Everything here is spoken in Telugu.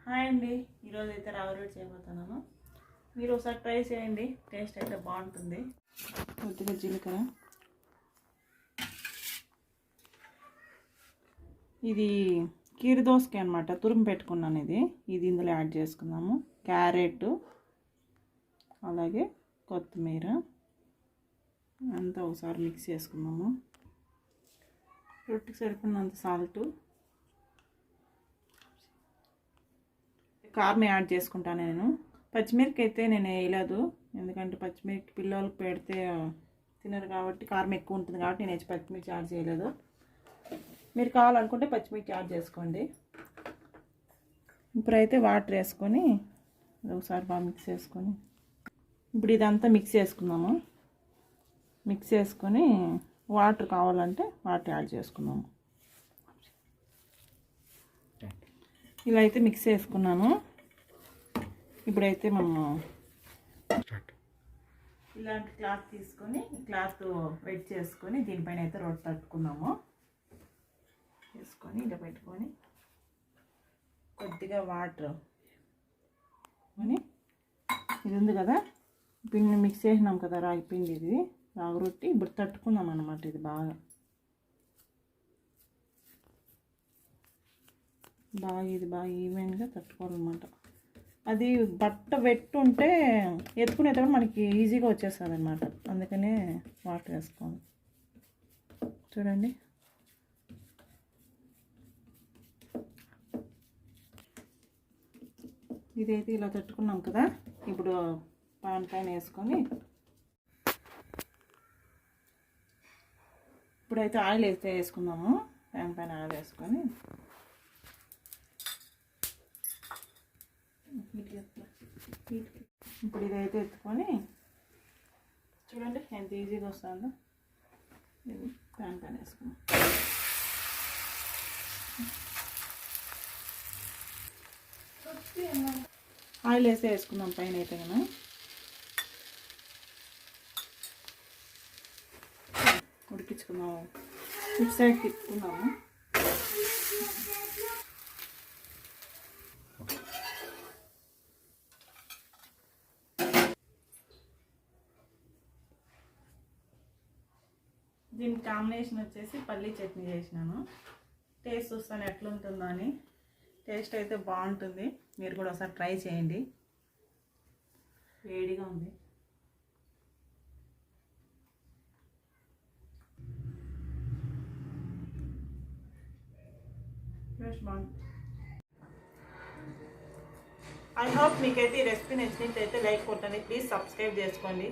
హాయ్ అండి, ఈరోజు అయితే రవ్వ రొట్టె చేయబోతున్నాను. మీరు ఒకసారి ట్రై చేయండి, టేస్ట్ అయితే బాగుంటుంది. కొద్దిగా జీలకర్ర, ఇది కీర దోసకాయ అనమాట, తురుము పెట్టుకున్నాను. ఇది ఇందులో యాడ్ చేసుకుందాము. క్యారెట్, అలాగే కొత్తిమీర అంతా ఒకసారి మిక్స్ చేసుకుందాము. రొట్టెకి సరిపడినంత సాల్ట్, కారం యాడ్ చేసుకుంటాను. నేను పచ్చిమిరపకాయ అయితే నేను వేయలేదు, ఎందుకంటే పచ్చిమిరపకాయ పిల్లలకు పెడితే తినరు కాబట్టి కారం ఎక్కువ ఉంటుంది కాబట్టి నేను పచ్చిమిర్చి యాడ్ చేయలేదు. మీరు కావాలనుకుంటే పచ్చిమిర్చి యాడ్ చేసుకోండి. ఇప్పుడైతే వాటర్ వేసుకొని ఒకసారి బాగా మిక్స్ చేసుకొని ఇప్పుడు ఇదంతా మిక్స్ చేసుకుందాము. మిక్స్ చేసుకొని వాటర్ కావాలంటే వాటర్ యాడ్ చేసుకుందాము. ఇలా అయితే మిక్స్ చేసుకున్నాను. ఇప్పుడైతే మనము ఇలాంటి క్లాత్ తీసుకొని క్లాత్ వెట్ చేసుకొని దీనిపైన అయితే రొట్టె తట్టుకున్నాము. వేసుకొని ఇలా పెట్టుకొని కొద్దిగా వాటర్ అని ఇది ఉంది కదా, పిండి మిక్స్ చేసినాం కదా రాగి పిండి, ఇది రాగి రొట్టి ఇప్పుడు తట్టుకున్నాం అన్నమాట. ఇది బాగా ఈవెన్గా తట్టుకోవాలన్నమాట. అది బట్ట పెట్టుంటే ఎత్తుకునేటప్పుడు మనకి ఈజీగా వచ్చేస్తుంది అన్నమాట. అందుకనే వాటర్ వేసుకోవాలి. చూడండి, ఇదైతే ఇలా తట్టుకున్నాం కదా. ఇప్పుడు పాన్ పైన వేసుకొని ఇప్పుడైతే ఆయిల్ అయితే వేసుకుందాము. పాన్ పైన ఆయిల్ వేసుకొని ఇప్పుడు ఇదైతే ఎత్తుకొని చూడండి ఎంత ఈజీగా వస్తుందో. ఇది ప్యాన్ పైన వేసుకున్నాం. ఆయిల్ వేస్తే వేసుకుందాం పైన అయితే కదా. ఉడికించుకున్నాము, ఇటు సైడ్ తిప్పుకున్నాము. దీని కాంబినేషన్ వచ్చేసి పల్లీ చట్నీ చేసినాను. టేస్ట్ చూస్తాను ఎట్లుంటుందో అని. టేస్ట్ అయితే బాగుంటుంది, మీరు కూడా ఒకసారి ట్రై చేయండి. వేడిగా ఉంది. టేస్ట్ బాగుంది. ఐ హోప్ మీకైతే ఈ రెసిపీ నచ్చినట్లయితే లైక్ కొట్టండి, ప్లీజ్ సబ్స్క్రైబ్ చేసుకోండి.